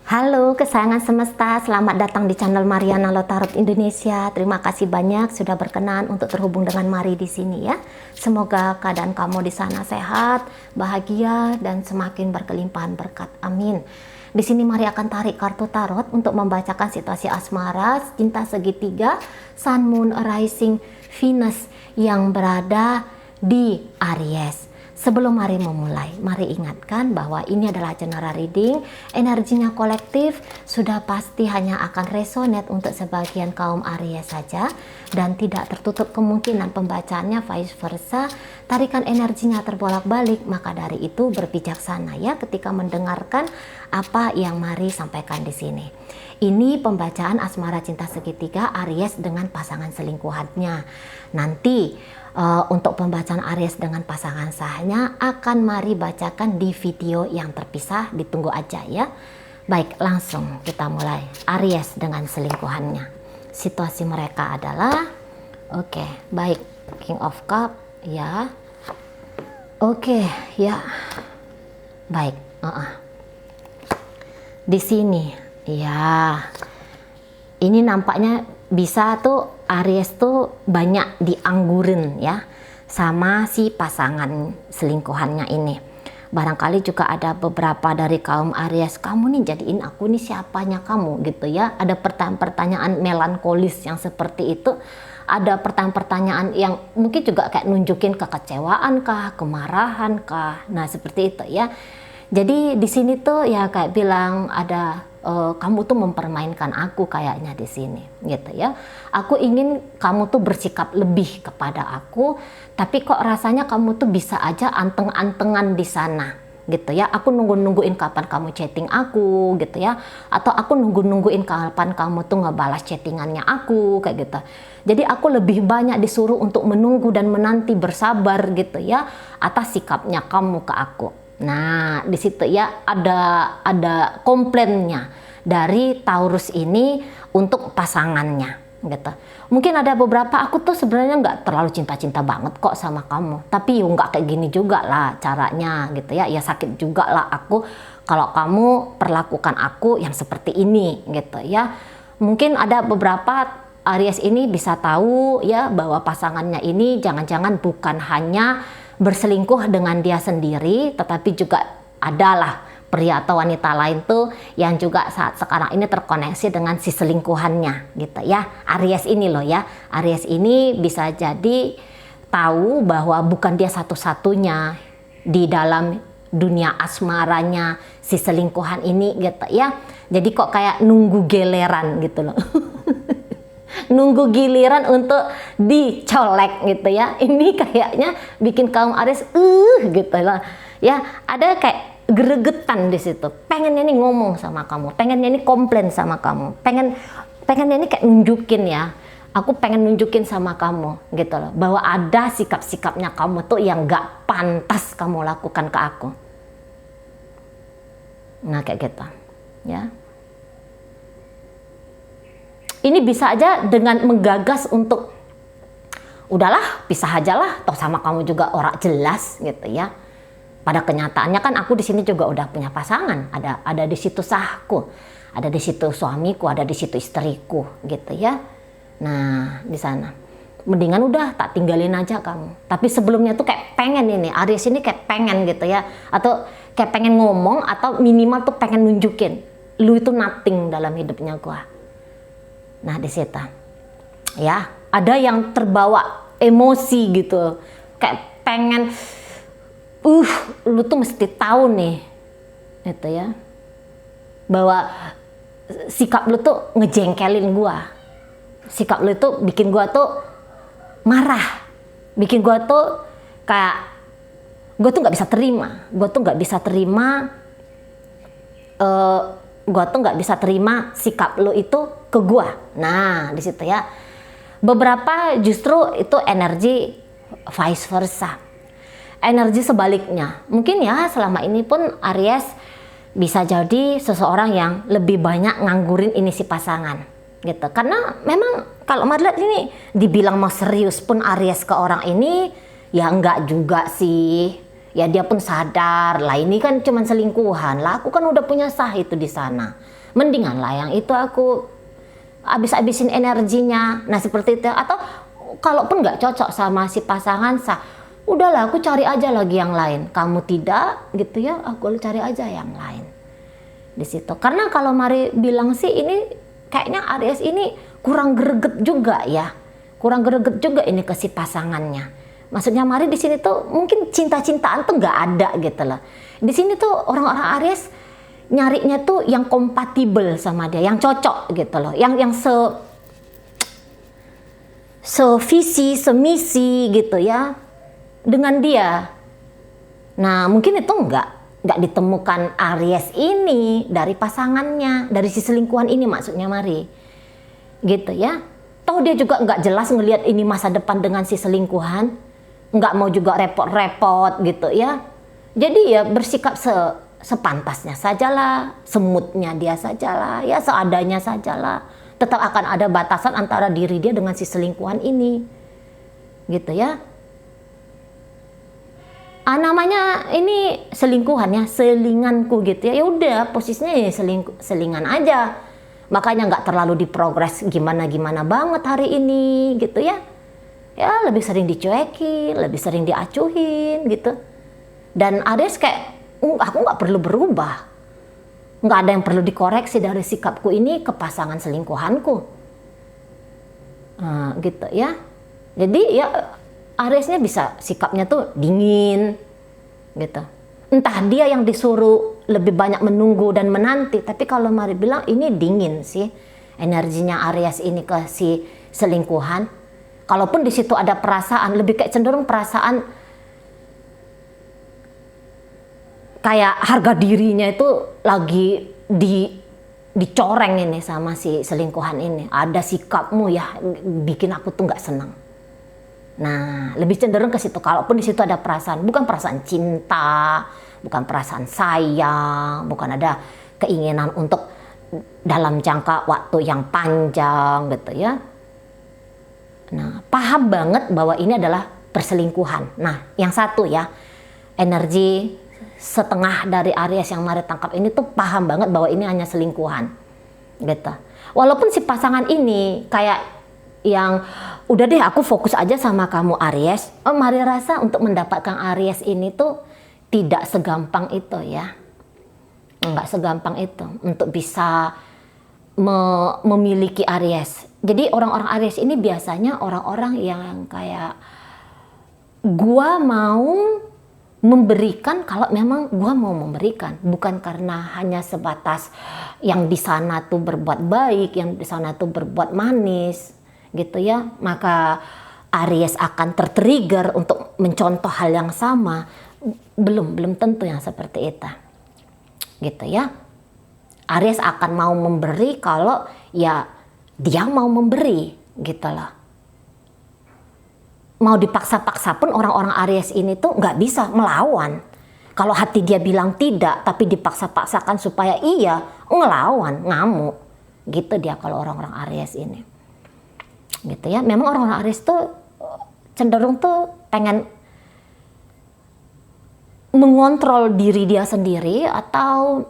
Halo kesayangan semesta, selamat datang di channel Mariana Lotarot Indonesia. Terima kasih banyak sudah berkenan untuk terhubung dengan Mari di sini ya. Semoga keadaan kamu di sana sehat, bahagia, dan semakin berkelimpahan berkat. Amin. Di sini Mari akan tarik kartu tarot untuk membacakan situasi asmara, cinta segitiga, Sun, Moon, Rising, Venus yang berada di Aries. Sebelum Mari memulai, Mari ingatkan bahwa ini adalah general reading, energinya kolektif, sudah pasti hanya akan resonate untuk sebagian kaum Aries saja, dan tidak tertutup kemungkinan pembacaannya vice versa, tarikan energinya terbolak-balik, maka dari itu berbijaksana ya ketika mendengarkan apa yang Mari sampaikan di sini. Ini pembacaan asmara cinta segitiga Aries dengan pasangan selingkuhannya. Nanti untuk pembacaan Aries dengan pasangan sahnya akan Mari bacakan di video yang terpisah, ditunggu aja ya. Baik, langsung kita mulai. Aries dengan selingkuhannya. Situasi mereka adalah baik, King of Cup ya. Ya. Baik, di sini ya. Ini nampaknya bisa tuh Aries tuh banyak dianggurin ya sama si pasangan selingkuhannya ini. Barangkali juga ada beberapa dari kaum Aries, kamu nih jadiin aku nih siapanya kamu gitu ya. Ada pertanyaan-pertanyaan melankolis yang seperti itu. Ada pertanyaan-pertanyaan yang mungkin juga kayak nunjukin kekecewaan kah, kemarahan kah. Nah seperti itu ya. Jadi di sini tuh ya kayak bilang ada kamu tuh mempermainkan aku kayaknya di sini gitu ya. Aku ingin kamu tuh bersikap lebih kepada aku, tapi kok rasanya kamu tuh bisa aja anteng-antengan di sana gitu ya. Aku nungguin kapan kamu chatting aku gitu ya, atau aku nungguin kapan kamu tuh ngebalas chattingannya aku kayak gitu. Jadi aku lebih banyak disuruh untuk menunggu dan menanti, bersabar gitu ya atas sikapnya kamu ke aku. Nah, di situ ya ada komplainnya dari Taurus ini untuk pasangannya gitu. Mungkin ada beberapa, aku tuh sebenarnya nggak terlalu cinta-cinta banget kok sama kamu, tapi yuk nggak kayak gini juga lah caranya gitu ya. Ya sakit juga lah aku kalau kamu perlakukan aku yang seperti ini gitu ya. Mungkin ada beberapa Aries ini bisa tahu ya bahwa pasangannya ini jangan-jangan bukan hanya berselingkuh dengan dia sendiri, tetapi juga adalah pria atau wanita lain tuh yang juga saat sekarang ini terkoneksi dengan si selingkuhannya gitu ya. Aries ini loh ya, Aries ini bisa jadi tahu bahwa bukan dia satu-satunya di dalam dunia asmaranya si selingkuhan ini gitu ya. Jadi kok kayak nunggu geleran gitu loh. Nunggu giliran untuk dicolek gitu ya. Ini kayaknya bikin kaum Aries gitu lah ya. Ada kayak gregetan di situ, pengennya nih ngomong sama kamu, pengennya nih komplain sama kamu, pengennya nih kayak nunjukin ya, aku pengen nunjukin sama kamu gitu loh, bahwa ada sikap-sikapnya kamu tuh yang gak pantas kamu lakukan ke aku. Nah kayak gitu ya. Ini bisa aja dengan menggagas untuk udahlah pisah aja lah, toh sama kamu juga orang jelas gitu ya. Pada kenyataannya kan aku di sini juga udah punya pasangan, ada di situ sahku, ada di situ suamiku, ada di situ istriku gitu ya. Nah di sana mendingan udah tak tinggalin aja kamu. Tapi sebelumnya tuh kayak pengen ini, Aries ini kayak pengen gitu ya, atau kayak pengen ngomong, atau minimal tuh pengen nunjukin lu itu nothing dalam hidupnya gua. Nah di situ ya ada yang terbawa emosi gitu, kayak pengen lu tuh mesti tahu nih gitu ya, bahwa sikap lu tuh ngejengkelin gua, sikap lu tuh bikin gua tuh marah, bikin gua tuh kayak gua tuh nggak bisa terima, gua tuh nggak bisa terima sikap lu itu ke gua. Nah di situ ya, beberapa justru itu energi vice versa, energi sebaliknya. Mungkin ya selama ini pun Aries bisa jadi seseorang yang lebih banyak nganggurin ini si pasangan gitu, karena memang kalau Mari lihat ini dibilang mau serius pun Aries ke orang ini ya enggak juga sih Ya dia pun sadar lah ini kan cuma selingkuhan lah, aku kan udah punya sah itu di sana. Mendingan lah yang itu aku habis-habisin energinya. Nah seperti itu. Atau kalaupun nggak cocok sama si pasangan sah, udahlah aku cari aja lagi yang lain. Kamu tidak gitu ya, aku cari aja yang lain di situ. Karena kalau Mari bilang sih ini kayaknya Aries ini kurang greget juga ya, kurang greget juga ini ke si pasangannya. Maksudnya Mari di sini tuh mungkin cinta-cintaan tuh nggak ada gitu loh. Di sini tuh orang-orang Aries nyarinya tuh yang kompatibel sama dia, yang cocok gitu loh, yang sevisi, semisi gitu ya dengan dia. Nah mungkin itu nggak ditemukan Aries ini dari pasangannya, dari si selingkuhan ini maksudnya Mari, gitu ya. Toh dia juga nggak jelas ngelihat ini masa depan dengan si selingkuhan, nggak mau juga repot-repot gitu ya. Jadi ya bersikap sepantasnya sajalah, semutnya dia sajalah, ya seadanya sajalah. Tetap akan ada batasan antara diri dia dengan si selingkuhan ini, gitu ya. Namanya ini selingkuhan ya, selinganku gitu ya. Ya udah posisinya ya selingan aja. Makanya nggak terlalu diprogres gimana-gimana banget hari ini gitu ya. Ya lebih sering dicuekin, lebih sering diacuhin gitu. Dan Aries kayak aku nggak perlu berubah. Nggak ada yang perlu dikoreksi dari sikapku ini ke pasangan selingkuhanku. Gitu ya. Jadi ya Ariesnya bisa sikapnya tuh dingin gitu. Entah dia yang disuruh lebih banyak menunggu dan menanti, tapi kalau Mari bilang ini dingin sih energinya Aries ini ke si selingkuhan. Kalaupun di situ ada perasaan, lebih kayak cenderung perasaan kayak harga dirinya itu lagi dicoreng ini sama si selingkuhan ini. Ada sikapmu ya bikin aku tuh nggak senang. Nah, lebih cenderung ke situ. Kalaupun di situ ada perasaan, bukan perasaan cinta, bukan perasaan sayang, bukan ada keinginan untuk dalam jangka waktu yang panjang gitu ya. Nah, paham banget bahwa ini adalah perselingkuhan. Nah, yang satu ya, energi setengah dari Aries yang Mari tangkap ini tuh paham banget bahwa ini hanya selingkuhan gitu. Walaupun si pasangan ini kayak yang udah deh aku fokus aja sama kamu Aries. Mari rasa untuk mendapatkan Aries ini tuh tidak segampang itu ya. Nggak segampang itu untuk bisa memiliki Aries. Jadi orang-orang Aries ini biasanya orang-orang yang kayak gua mau memberikan kalau memang gua mau memberikan, bukan karena hanya sebatas yang di sana tuh berbuat baik, yang di sana tuh berbuat manis gitu ya, maka Aries akan tertrigger untuk mencontoh hal yang sama. Belum tentu yang seperti itu gitu ya. Aries akan mau memberi kalau ya dia mau memberi gitu loh. Mau dipaksa-paksa pun orang-orang Aries ini tuh nggak bisa melawan. Kalau hati dia bilang tidak tapi dipaksa-paksakan supaya iya, ngelawan, ngamuk gitu dia kalau orang-orang Aries ini. Gitu ya, memang orang-orang Aries tuh cenderung tuh pengen mengontrol diri dia sendiri atau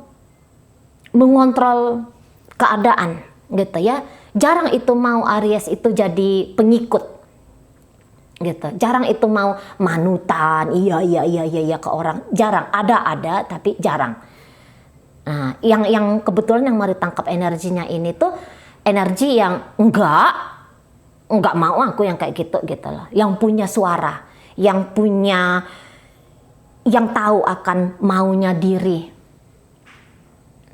mengontrol keadaan gitu ya. Jarang itu mau Aries itu jadi pengikut gitu, jarang itu mau manutan iya ke orang, jarang. Ada tapi jarang. Nah, yang kebetulan yang Mari tangkap energinya ini tuh energi yang enggak mau aku yang kayak gitu loh. Yang punya suara, yang tahu akan maunya diri.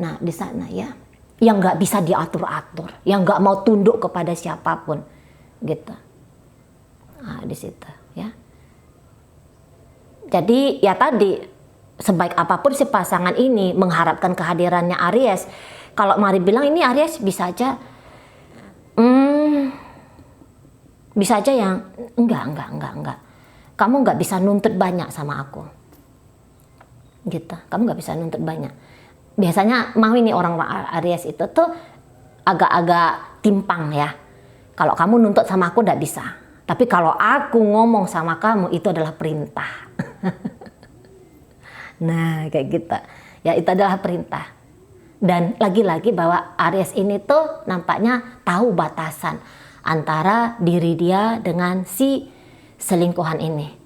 Nah, di sana ya. Yang nggak bisa diatur-atur, yang nggak mau tunduk kepada siapapun. Gitu. Nah, di situ ya. Jadi ya tadi sebaik apapun si pasangan ini mengharapkan kehadirannya Aries, kalau Mari bilang ini Aries bisa aja bisa aja yang enggak. Kamu nggak bisa nuntut banyak sama aku. Gitu. Kamu nggak bisa nuntut banyak. Biasanya mau ini orang Aries itu tuh agak-agak timpang ya. Kalau kamu nuntut sama aku nggak bisa. Tapi kalau aku ngomong sama kamu itu adalah perintah. Nah, kayak gitu. Ya, itu adalah perintah. Dan lagi-lagi bahwa Aries ini tuh nampaknya tahu batasan antara diri dia dengan si selingkuhan ini.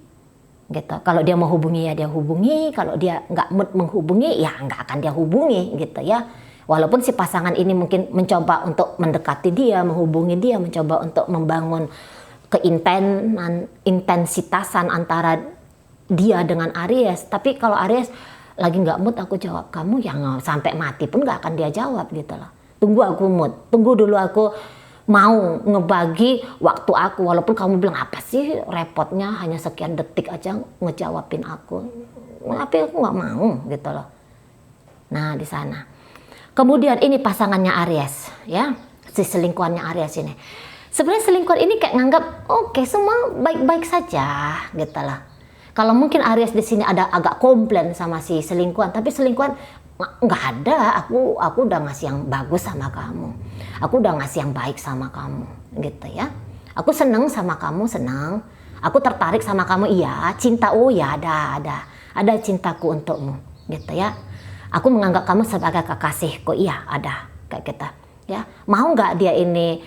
Gitu. Kalau dia mau hubungi ya dia hubungi, kalau dia nggak mood menghubungi ya nggak akan dia hubungi gitu ya. Walaupun si pasangan ini mungkin mencoba untuk mendekati dia, menghubungi dia, mencoba untuk membangun intensitasan antara dia dengan Aries. Tapi kalau Aries lagi nggak mood aku jawab kamu, yang sampai mati pun nggak akan dia jawab gitu loh. Tunggu aku mood, tunggu dulu aku mau ngebagi waktu aku, walaupun kamu bilang apa sih repotnya hanya sekian detik aja ngejawabin aku, tapi aku nggak mau gitu loh. Nah di sana. Kemudian ini pasangannya Aries ya, si selingkuhannya Aries ini. Sebenarnya selingkuhan ini kayak nganggap oke, semua baik-baik saja gitu loh. Kalau mungkin Aries di sini ada agak komplain sama si selingkuhan, tapi selingkuhan nggak ada, aku udah ngasih yang bagus sama kamu, aku udah ngasih yang baik sama kamu gitu ya, aku seneng sama kamu, senang, aku tertarik sama kamu, iya, cinta, oh ya ada cintaku untukmu gitu ya, aku menganggap kamu sebagai kekasihku, iya ada, kayak gitu ya. Mau nggak dia ini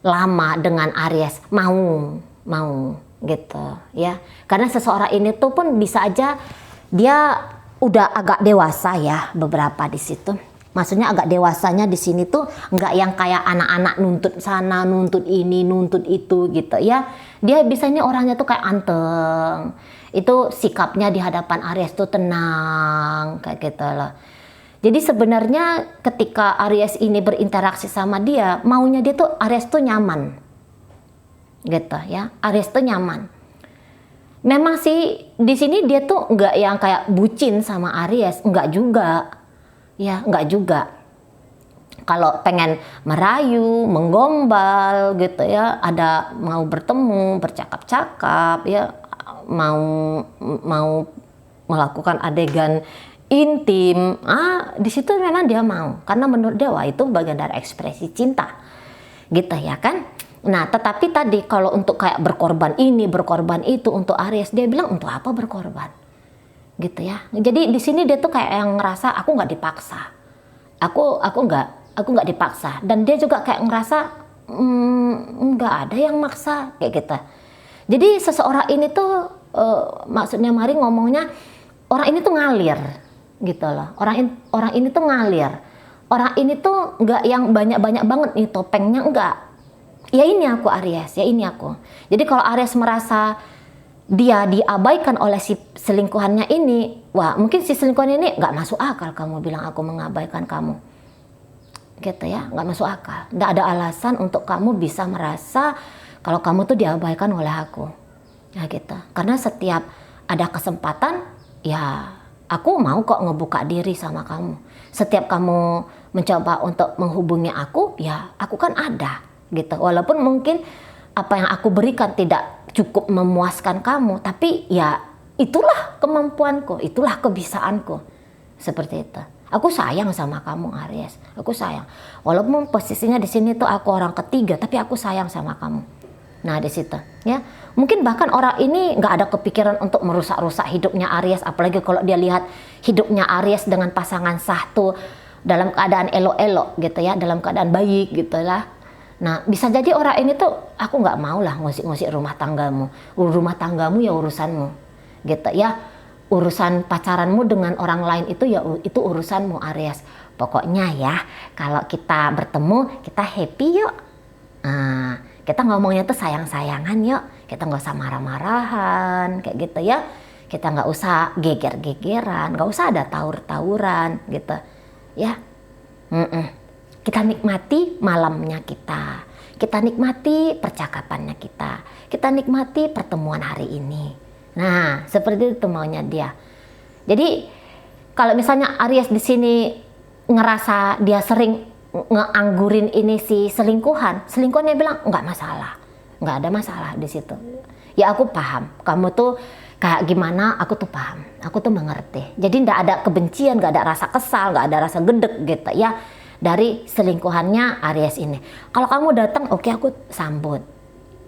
lama dengan Aries? Mau gitu ya, karena seseorang ini tuh pun bisa aja dia udah agak dewasa ya, beberapa di situ. Maksudnya agak dewasanya di sini tuh nggak yang kayak anak-anak nuntut sana, nuntut ini, nuntut itu gitu ya. Dia biasanya orangnya tuh kayak anteng. Itu sikapnya di hadapan Aries tuh tenang kayak gitu loh. Jadi sebenarnya ketika Aries ini berinteraksi sama dia, maunya dia tuh Aries tuh nyaman. Gitu ya. Aries tuh nyaman. Memang sih di sini dia tuh nggak yang kayak bucin sama Aries, nggak juga, ya nggak juga. Kalau pengen merayu, menggombal gitu ya, ada mau bertemu, bercakap-cakap ya, mau melakukan adegan intim, di situ memang dia mau, karena menurut dia wah itu bagian dari ekspresi cinta, gitu ya kan. Nah, tetapi tadi kalau untuk kayak berkorban ini, berkorban itu untuk Aries, dia bilang untuk apa berkorban, gitu ya. Jadi di sini dia tuh kayak yang ngerasa aku nggak dipaksa, aku nggak dipaksa, dan dia juga kayak ngerasa nggak ada yang maksa kayak gitu. Jadi seseorang ini tuh maksudnya Mari ngomongnya orang ini tuh ngalir, gitu loh. Orang ini tuh ngalir, orang ini tuh nggak yang banyak banget nih topengnya, enggak. Ya ini aku Aries, ya ini aku. Jadi kalau Aries merasa dia diabaikan oleh si selingkuhannya ini, wah mungkin si selingkuhan ini nggak masuk akal kamu bilang aku mengabaikan kamu. Gitu ya, nggak masuk akal. Nggak ada alasan untuk kamu bisa merasa kalau kamu tuh diabaikan oleh aku. Ya gitu. Karena setiap ada kesempatan, ya aku mau kok ngebuka diri sama kamu. Setiap kamu mencoba untuk menghubungi aku, ya aku kan ada. Gitu. Walaupun mungkin apa yang aku berikan tidak cukup memuaskan kamu, tapi ya itulah kemampuanku, itulah kebisaanku. Seperti itu. Aku sayang sama kamu Aries, aku sayang. Walaupun posisinya di sini tuh aku orang ketiga, tapi aku sayang sama kamu. Nah di situ, ya mungkin bahkan orang ini nggak ada kepikiran untuk merusak-rusak hidupnya Aries, apalagi kalau dia lihat hidupnya Aries dengan pasangan sah tuh dalam keadaan elok-elok gitu ya, dalam keadaan baik gitu lah. Nah bisa jadi orang ini tuh aku nggak mau lah ngusik-ngusik rumah tanggamu ya urusanmu gitu ya, urusan pacaranmu dengan orang lain itu ya itu urusanmu Aries. Pokoknya ya kalau kita bertemu kita happy yuk, kita ngomongnya tuh sayang-sayangan yuk, kita nggak usah marah-marahan kayak gitu ya, kita nggak usah geger-gegeran, nggak usah ada tawur-tawuran gitu ya. Kita nikmati malamnya kita nikmati percakapannya kita nikmati pertemuan hari ini. Nah, seperti itu maunya dia. Jadi, kalau misalnya Aries di sini ngerasa dia sering ngeanggurin ini si selingkuhannya bilang nggak ada masalah di situ. Ya aku paham, kamu tuh kayak gimana, aku tuh paham, aku tuh mengerti. Jadi nggak ada kebencian, nggak ada rasa kesal, nggak ada rasa gedek gitu ya. Dari selingkuhannya Aries ini. Kalau kamu datang, oke aku sambut.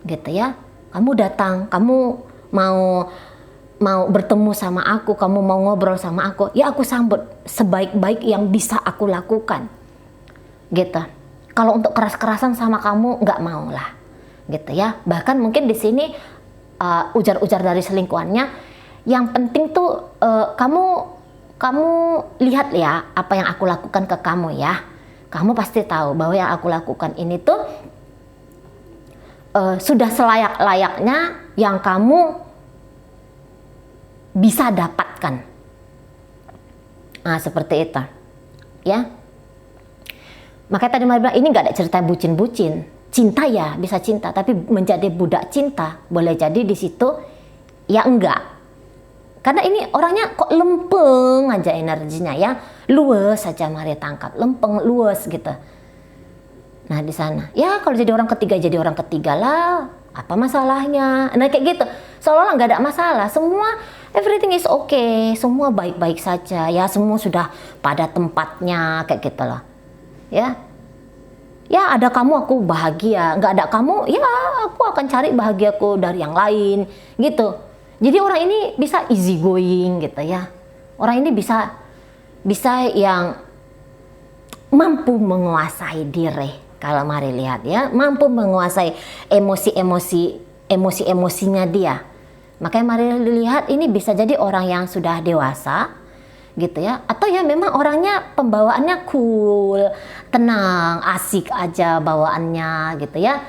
Gitu ya. Kamu datang, kamu mau mau bertemu sama aku, kamu mau ngobrol sama aku, ya aku sambut sebaik-baik yang bisa aku lakukan, gitu. Kalau untuk keras-kerasan sama kamu nggak mau lah, gitu ya. Bahkan mungkin di sini ujar-ujar dari selingkuhannya, yang penting tuh kamu lihat ya apa yang aku lakukan ke kamu ya. Kamu pasti tahu bahwa yang aku lakukan ini tuh sudah selayak-layaknya yang kamu bisa dapatkan. Nah, seperti itu ya. Makanya tadi Mari bilang ini nggak ada cerita bucin-bucin. Cinta ya bisa cinta, tapi menjadi budak cinta boleh jadi di situ ya enggak. Karena ini orangnya kok lempeng aja energinya ya, luwes saja Mari tangkap, lempeng luwes gitu. Nah di sana ya kalau jadi orang ketiga lah, apa masalahnya? Nah kayak gitu, seolah-olah nggak ada masalah, semua everything is okay, semua baik-baik saja ya, semua sudah pada tempatnya kayak gitu loh ya. Ya ada kamu aku bahagia, nggak ada kamu ya aku akan cari bahagiaku dari yang lain gitu. Jadi orang ini bisa easy going gitu ya. Orang ini bisa yang mampu menguasai diri. Kalau Mari lihat ya, mampu menguasai emosi-emosinya dia. Makanya Mari lihat ini bisa jadi orang yang sudah dewasa gitu ya, atau ya memang orangnya pembawaannya cool, tenang, asik aja bawaannya gitu ya.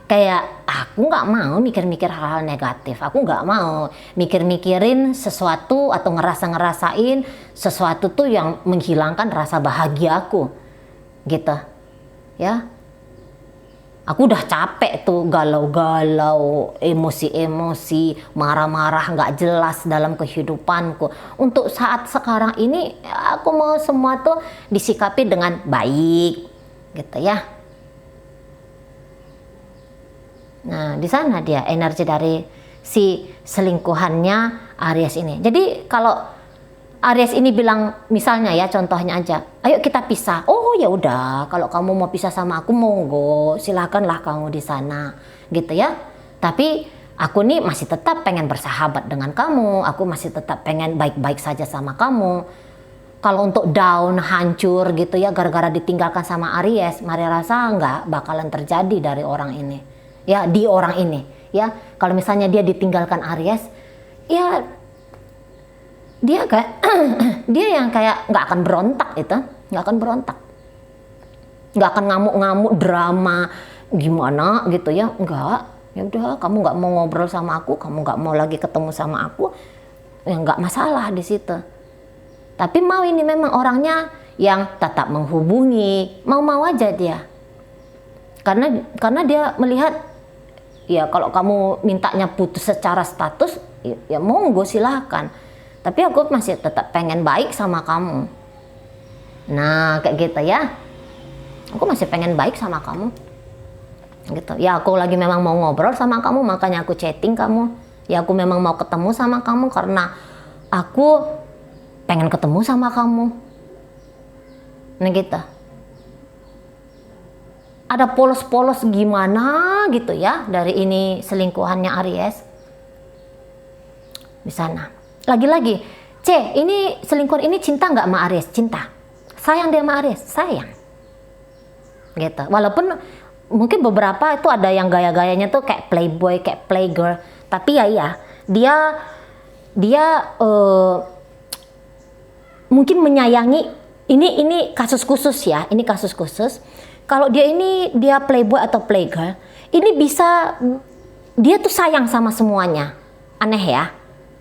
Kayak aku nggak mau mikir-mikir hal-hal negatif, aku nggak mau mikir-mikirin sesuatu atau ngerasain sesuatu tuh yang menghilangkan rasa bahagia aku gitu ya. Aku udah capek tuh galau-galau, emosi-emosi, marah-marah nggak jelas dalam kehidupanku. Untuk saat sekarang ini aku mau semua tuh disikapi dengan baik, gitu ya. Nah di sana dia energi dari si selingkuhannya Aries ini. Jadi kalau Aries ini bilang misalnya ya contohnya aja, ayo kita pisah. Oh ya udah, kalau kamu mau pisah sama aku monggo, silakanlah kamu di sana, gitu ya. Tapi aku nih masih tetap pengen bersahabat dengan kamu, aku masih tetap pengen baik-baik saja sama kamu. Kalau untuk down, hancur gitu ya, gara-gara ditinggalkan sama Aries, Mari rasa nggak bakalan terjadi dari orang ini, ya di orang ini, ya. Kalau misalnya dia ditinggalkan Aries, ya dia kayak dia yang kayak nggak akan berontak itu, nggak akan berontak, nggak akan ngamuk-ngamuk drama gimana gitu ya, nggak. Ya udah kamu nggak mau ngobrol sama aku, kamu nggak mau lagi ketemu sama aku, ya nggak masalah di situ. Tapi mau ini memang orangnya yang tetap menghubungi, mau aja dia, karena dia melihat ya kalau kamu mintanya putus secara status ya monggo silahkan. Tapi aku masih tetap pengen baik sama kamu. Nah kayak gitu ya. Aku masih pengen baik sama kamu. Gitu. Ya aku lagi memang mau ngobrol sama kamu, makanya aku chatting kamu. Ya aku memang mau ketemu sama kamu karena aku pengen ketemu sama kamu. Nah gitu. Ada polos-polos gimana gitu ya dari ini selingkuhannya Aries. Di sana. Lagi-lagi, ini selingkuhan ini cinta nggak sama Aries? Cinta. Sayang dia sama Aries? Sayang. Gitu. Walaupun mungkin beberapa itu ada yang gaya-gayanya tuh kayak playboy, kayak playgirl. Tapi ya dia mungkin menyayangi. Ini kasus khusus ya. Ini kasus khusus. Kalau dia playboy atau playgirl, ini bisa dia tuh sayang sama semuanya. Aneh ya.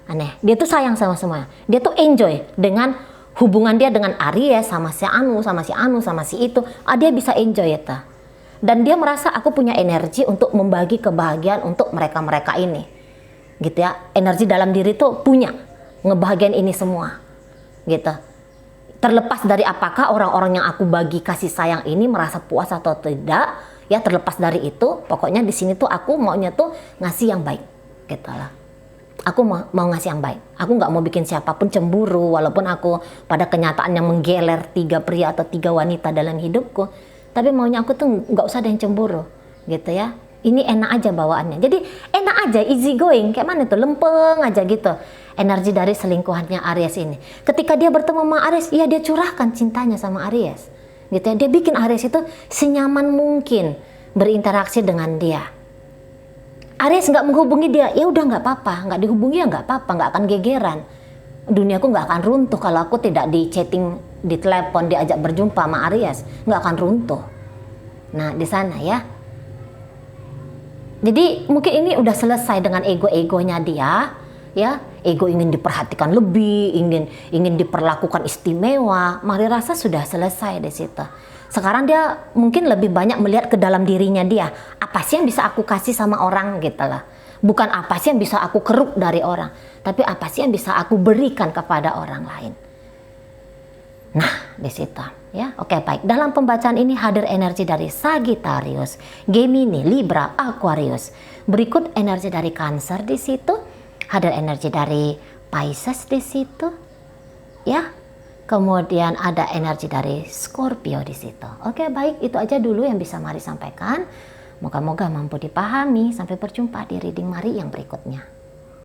Aneh, dia tuh sayang sama semuanya. Dia tuh enjoy dengan hubungan dia dengan Aries sama si Anu, sama si itu. Dia bisa enjoy ya ta. Dan dia merasa aku punya energi untuk membagi kebahagiaan untuk mereka ini, gitu ya. Energi dalam diri tuh punya ngebahagiain ini semua, gitu. Terlepas dari apakah orang-orang yang aku bagi kasih sayang ini merasa puas atau tidak, ya terlepas dari itu, pokoknya di sini tuh aku maunya tuh ngasih yang baik, gitu lah. Aku mau ngasih yang baik. Aku nggak mau bikin siapapun cemburu, walaupun aku pada kenyataannya menggeler 3 pria atau 3 wanita dalam hidupku. Tapi maunya aku tuh nggak usah ada yang cemburu, gitu ya. Ini enak aja bawaannya. Jadi enak aja, easy going. Kayak mana tuh? Lempeng aja gitu. Energi dari selingkuhannya Aries ini. Ketika dia bertemu sama Aries, ya dia curahkan cintanya sama Aries. Gitu ya. Dia bikin Aries itu senyaman mungkin berinteraksi dengan dia. Aries nggak menghubungi dia, ya udah nggak apa-apa. Nggak dihubungi ya nggak apa-apa, nggak akan gegeran. Duniaku nggak akan runtuh kalau aku tidak di chatting, di telepon, diajak berjumpa sama Aries. Nggak akan runtuh. Nah, di sana ya. Jadi mungkin ini udah selesai dengan ego-egonya dia, ya. Ego ingin diperhatikan lebih, ingin diperlakukan istimewa. Mari rasa sudah selesai di situ. Sekarang dia mungkin lebih banyak melihat ke dalam dirinya dia. Apa sih yang bisa aku kasih sama orang gitu lah. Bukan apa sih yang bisa aku keruk dari orang, tapi apa sih yang bisa aku berikan kepada orang lain. Nah, di situ ya. Oke, baik. Dalam pembacaan ini hadir energi dari Sagittarius, Gemini, Libra, Aquarius. Berikut energi dari Cancer di situ. Hadir energi dari Pisces di situ. Ya. Kemudian ada energi dari Scorpio di situ. Oke, baik. Itu aja dulu yang bisa Mari sampaikan. Moga-moga mampu dipahami. Sampai berjumpa di reading Mari yang berikutnya.